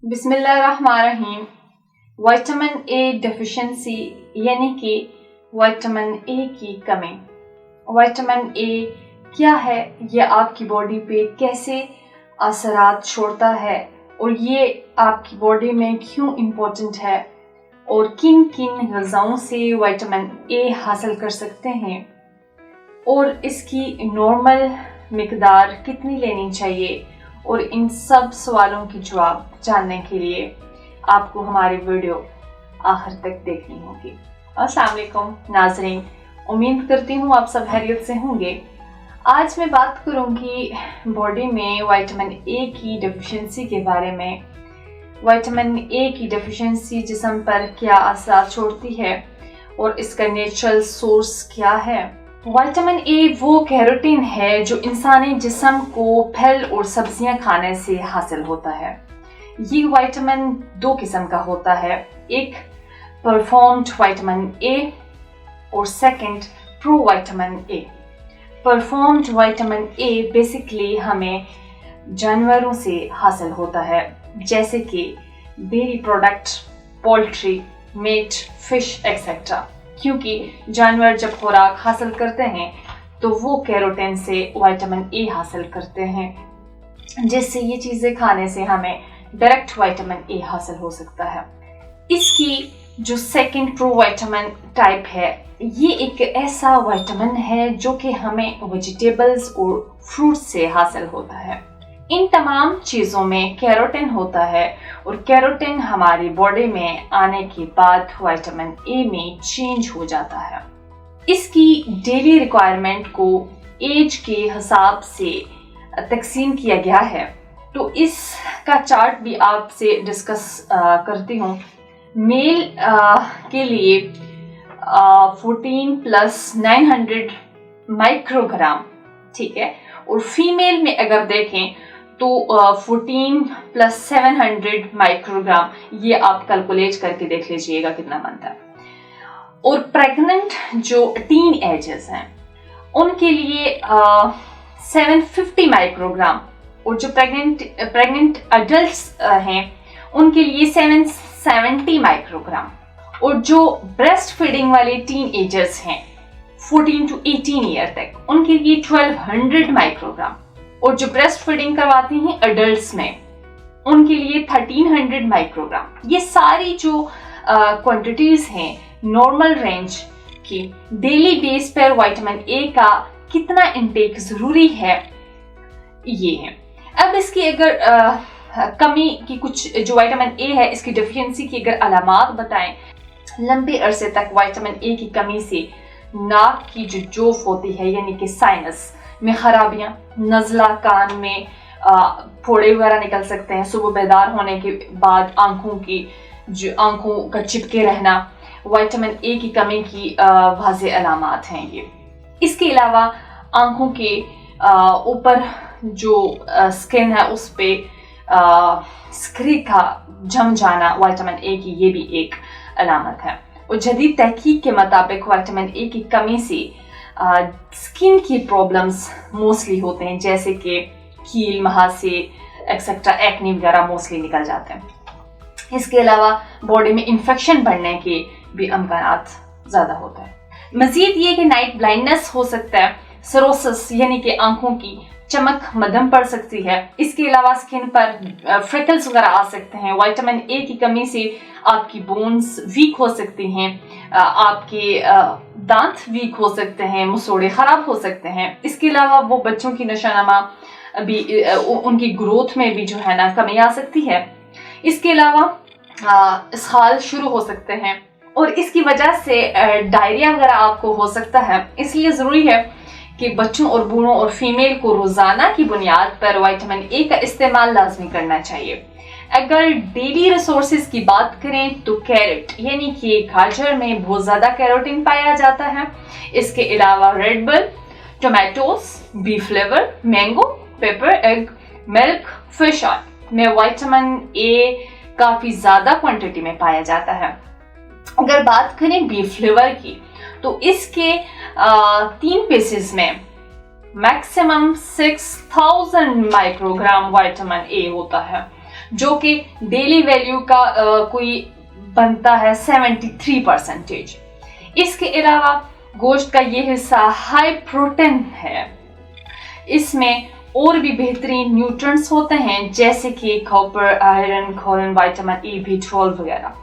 बिस्मिल्लाहिर्रहमानिर्रहीम। Vitamin A deficiency यानी कि विटामिन ए की कमी। विटामिन ए क्या है, ये आपकी बॉडी पे कैसे असरात छोड़ता है और ये आपकी बॉडी में क्यों इम्पोर्टेंट है और किन किन ग़िज़ाओं से विटामिन ए हासिल कर सकते हैं और इसकी नॉर्मल मिकदार कितनी लेनी चाहिए, और इन सब सवालों के जवाब जानने के लिए आपको हमारी वीडियो आखिर तक देखनी होगी। अस्सलाम वालेकुम नाज़रीन, उम्मीद करती हूँ आप सब खैरियत से होंगे। आज मैं बात करूँगी बॉडी में विटामिन ए की डेफिशिएंसी के बारे में। विटामिन ए की डेफिशिएंसी जिस्म पर क्या असर छोड़ती है और इसका नेचुरल सोर्स क्या है। विटामिन ए वो कैरोटीन है जो इंसानी जिस्म को फल और सब्जियां खाने से हासिल होता है। ये विटामिन दो किस्म का होता है, एक परफॉर्म्ड विटामिन ए और second provitamin A. Preformed vitamin A basically हमें जानवरों से हासिल होता है, जैसे कि dairy product, poultry, meat, fish etcetera. क्योंकि जानवर जब खुराक हासिल करते हैं तो वो कैरोटीन से विटामिन ए हासिल करते हैं, जिससे ये चीज़ें खाने से हमें डायरेक्ट विटामिन ए हासिल हो सकता है। इसकी जो सेकंड प्रो विटामिन टाइप है, ये एक ऐसा विटामिन है जो कि हमें वेजिटेबल्स और फ्रूट्स से हासिल होता है। इन तमाम चीज़ों में कैरोटीन होता है और कैरोटीन हमारी बॉडी में आने के बाद विटामिन ए में चेंज हो जाता है। इसकी डेली रिक्वायरमेंट को एज के हिसाब से तकसीम किया गया है, तो इसका चार्ट भी आपसे डिस्कस करती हूँ। मेल के लिए 14+900 माइक्रोग्राम, ठीक है, और फीमेल में अगर देखें तो 14+700 माइक्रोग्राम। ये आप कैलकुलेट करके देख लीजिएगा कितना बनता है। और प्रेग्नेंट जो टीन एजेस हैं उनके लिए 750 माइक्रोग्राम, और जो प्रेग्नेंट अडल्ट्स हैं उनके लिए 770 माइक्रोग्राम, और जो ब्रेस्ट फीडिंग वाले टीन एजर्स हैं 14 to 18 ईयर तक उनके लिए 1200 माइक्रोग्राम, और जो ब्रेस्ट फीडिंग करवाती हैं एडल्ट्स में उनके लिए 1300 माइक्रोग्राम। ये सारी जो क्वांटिटीज हैं नॉर्मल रेंज की, डेली बेस पर विटामिन ए का कितना इंटेक जरूरी है ये है। अब इसकी अगर कमी की कुछ जो विटामिन ए है इसकी डेफिशिएंसी की अगर अलामात बताएं, लंबे अरसे तक विटामिन ए की कमी से नाक की जो जोफ होती है यानी कि साइनस में खराबियां, नज़ला, कान में फोड़े वगैरह निकल सकते हैं, सुबह बेदार होने के बाद आंखों का चिपके रहना, विटामिन ए की कमी की वाज़ेह अलामात हैं ये। इसके अलावा आंखों के ऊपर जो स्किन है उस पे स्क्रीक का जम जाना विटामिन ए की, ये भी एक अलामत है। और जदीद तहकीक के मुताबिक विटामिन ए की कमी से स्किन की प्रॉब्लम्स मोस्टली होते हैं, जैसे कि कील, महासे एक्सेट्रा, एक्ने वगैरह मोस्टली निकल जाते हैं। इसके अलावा बॉडी में इन्फेक्शन बढ़ने के भी अमकानात ज़्यादा होता है। मज़ीद ये कि नाइट ब्लाइंडनेस हो सकता है, सरोसिस यानी कि आंखों की चमक मध्यम पड़ सकती है। इसके अलावा स्किन पर फ्रिकल्स वगैरह आ सकते हैं। विटामिन ए की कमी से आपकी बोन्स वीक हो सकती हैं, आपके दांत वीक हो सकते हैं, मसूड़े ख़राब हो सकते हैं। इसके अलावा वो बच्चों की नशोनुमा भी, उनकी ग्रोथ में भी जो है ना कमी आ सकती है। इसके अलावा इसहाल शुरू हो सकते हैं और इसकी वजह से डायरिया वगैरह आपको हो सकता है। इसलिए ज़रूरी है कि बच्चों और बूढ़ों और फीमेल को रोज़ाना की बुनियाद पर विटामिन ए का इस्तेमाल लाजमी करना चाहिए। अगर डेली रिसोर्सेज की बात करें तो कैरेट यानी कि गाजर में बहुत ज़्यादा कैरोटीन पाया जाता है। इसके अलावा red bell, tomatoes, beef liver, mango, pepper, egg, milk, fish oil में विटामिन ए काफ़ी ज़्यादा क्वांटिटी में पाया जाता है। अगर बात करें बीफ लिवर की तो इसके 3 पीसेस में मैक्सिमम 6000 माइक्रोग्राम विटामिन ए होता है, जो कि डेली वैल्यू का कोई बनता है 73%। इसके अलावा गोश्त का ये हिस्सा हाई प्रोटीन है। इसमें और भी बेहतरीन न्यूट्रिएंट्स होते हैं जैसे कि कॉपर, आयरन, खोलन, विटामिन ए, B12 वगैरह,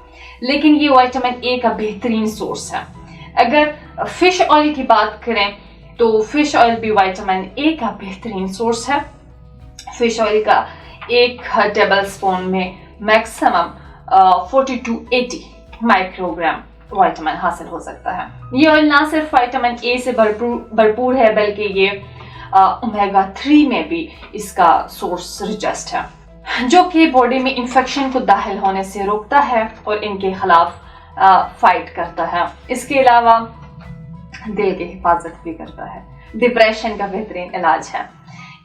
लेकिन ये विटामिन ए का बेहतरीन सोर्स है। अगर फिश ऑयल की बात करें तो फिश ऑयल भी विटामिन ए का बेहतरीन सोर्स है। फिश ऑयल का 1 टेबल स्पून में मैक्सिमम 40 to 80 माइक्रोग्राम विटामिन हासिल हो सकता है। ये ऑयल ना सिर्फ विटामिन ए से भरपूर है बल्कि ये ओमेगा 3 में भी इसका सोर्स रिचेस्ट है, जो कि बॉडी में इंफेक्शन को दाखिल होने से रोकता है और इनके खिलाफ फाइट करता है। इसके अलावा दिल की हिफाजत भी करता है। डिप्रेशन का बेहतरीन इलाज है।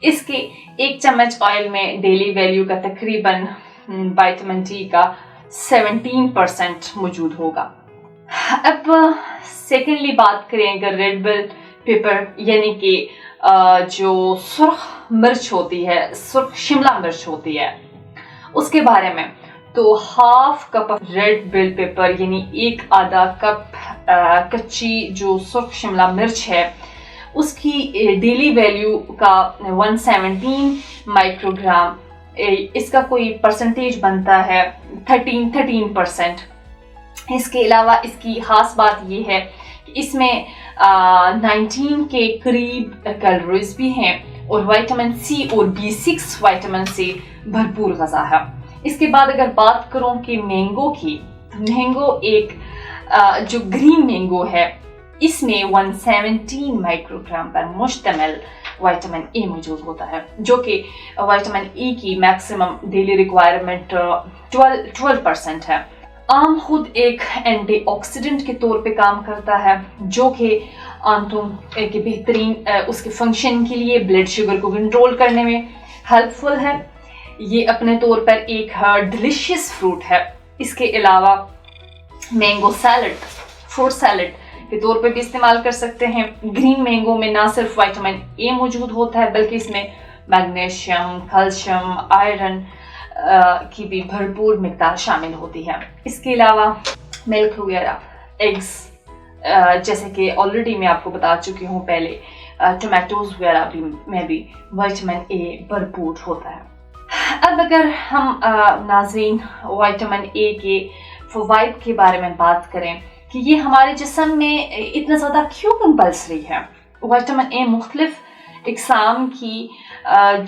इसके 1 चम्मच ऑयल में डेली वैल्यू का तकरीबन विटामिन डी का 17% मौजूद होगा। अब सेकेंडली बात करें अगर रेड बेल पेपर यानी कि जो सुर्ख मिर्च होती है, सुर्ख शिमला मिर्च होती है, उसके बारे में, तो half cup of red bell pepper यानी 1 आधा कप कच्ची जो सुर्ख शिमला मिर्च है उसकी डेली वैल्यू का 117 माइक्रोग्राम, इसका कोई परसेंटेज बनता है 13%। इसके अलावा इसकी खास बात ये है कि इसमें 19 के करीब कैलोरीज भी हैं और विटामिन सी और B6 विटामिन से भरपूर ग़िज़ा है। इसके बाद अगर बात करूं कि मैंगो की, मैंगो एक जो ग्रीन मैंगो है इसमें 117 माइक्रोग्राम पर मुश्तमिल विटामिन ए मौजूद होता है, जो कि विटामिन ए की मैक्सिमम डेली रिक्वायरमेंट 12% है। आम खुद एक एंटीऑक्सीडेंट के तौर पे काम करता है, जो कि आंतों के बेहतरीन उसके फंक्शन के लिए ब्लड शुगर को कंट्रोल करने में हेल्पफुल है। ये अपने तौर पर एक डिलीशियस फ्रूट है। इसके अलावा मैंगो सैलड, फ्रूट सैलड के तौर पे भी इस्तेमाल कर सकते हैं। ग्रीन मैंगो में ना सिर्फ विटामिन ए मौजूद होता है बल्कि इसमें मैग्नीशियम, कैल्शियम, आयरन की भी भरपूर मिकदार शामिल होती है। इसके अलावा मिल्क वगैरह, एग्स, जैसे कि ऑलरेडी मैं आपको बता चुकी हूँ पहले, टोमेटोज वगैरह में भी विटामिन ए भरपूर होता है। अब अगर हम नाज़रीन विटामिन ए के फ़वाइद के बारे में बात करें कि ये हमारे जिस्म में इतना ज़्यादा क्यों कंपल्सरी है। विटामिन ए मुख्तलिफ इक़साम की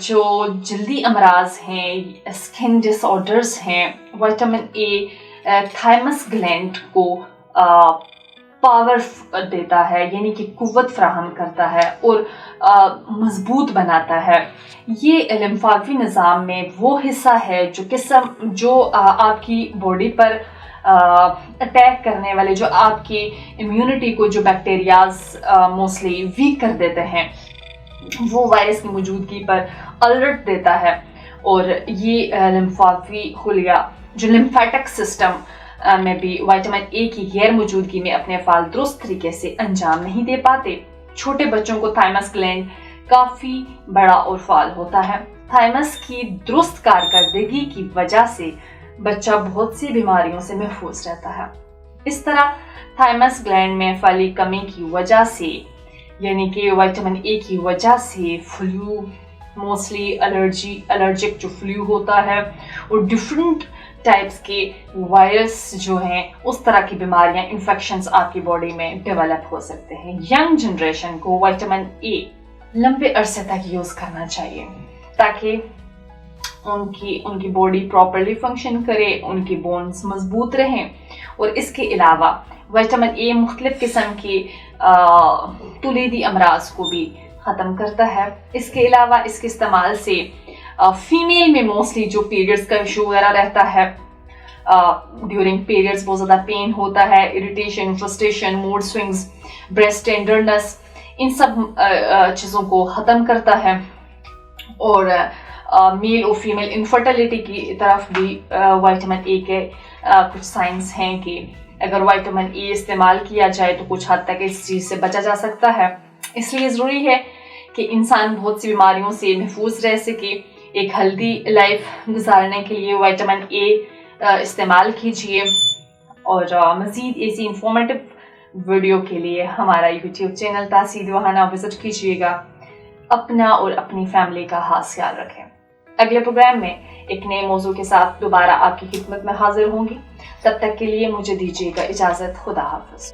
जो जल्दी अमराज हैं, स्किन डिसऑर्डर्स हैं, विटामिन ए थाइमस ग्लैंड को पावर देता है यानी कि कुव्वत फराहम करता है और मजबूत बनाता है। ये लिम्फावी निज़ाम में वो हिस्सा है जो आपकी बॉडी पर अटैक करने वाले, जो आपकी इम्यूनिटी को, जो बैक्टीरियाज मोस्टली वीक कर देते हैं, वो वायरस की मौजूदगी पर अलर्ट देता है। और ये लिम्फावी खुलिया जो लिम्फेटिक सिस्टम में भी विटामिन ए की गैर मौजूदगी में अपने अफ़ाल दुरुस्त तरीके से अंजाम नहीं दे पाते। छोटे बच्चों को थाइमस ग्लैंड काफ़ी बड़ा और फाल होता है। थाइमस की दुरुस्त कारकर्दगी की वजह से बच्चा बहुत सी बीमारियों से महफूज रहता है। इस तरह थाइमस ग्लैंड में फली कमी की वजह से यानी कि विटामिन ए की वजह से फ्लू, मोस्टली एलर्जिक जो फ्लू होता है और डिफरेंट टाइप्स के वायरस जो हैं, उस तरह की बीमारियां, इन्फेक्शंस आपकी बॉडी में डेवलप हो सकते हैं। यंग जनरेशन को विटामिन ए लंबे अरसे तक यूज़ करना चाहिए ताकि उनकी बॉडी प्रॉपरली फंक्शन करे, उनकी बोन्स मजबूत रहें। और इसके अलावा विटामिन ए मुख्तलिफ किस्म के तुलीदी अमराज को भी ख़त्म करता है। इसके अलावा इसके इस्तेमाल से फीमेल में मोस्टली जो पीरियड्स का इशू वगैरह रहता है, ड्यूरिंग पीरियड्स बहुत ज़्यादा पेन होता है, irritation, frustration, mood swings, breast tenderness, इन सब चीज़ों को ख़त्म करता है। और मेल और फीमेल इनफर्टिलिटी की तरफ भी विटामिन ए के कुछ साइंस हैं कि अगर विटामिन ए इस्तेमाल किया जाए तो कुछ हद तक इस चीज़ से बचा जा सकता है। इसलिए ज़रूरी है कि इंसान बहुत सी बीमारियों से महफूज रह सके। ایک ہیلدی لائف گزارنے کے لیے وائٹامن اے استعمال کیجیے، اور مزید ایسی انفارمیٹیو ویڈیو کے لیے ہمارا یوٹیوب چینل تاثیر وہانا وزٹ کیجیے گا۔ اپنا اور اپنی فیملی کا خاص خیال رکھیں۔ اگلے پروگرام میں ایک نئے موضوع کے ساتھ دوبارہ آپ کی خدمت میں حاضر ہوں گی، تب تک کے لیے مجھے دیجیے گا اجازت۔ خدا حافظ۔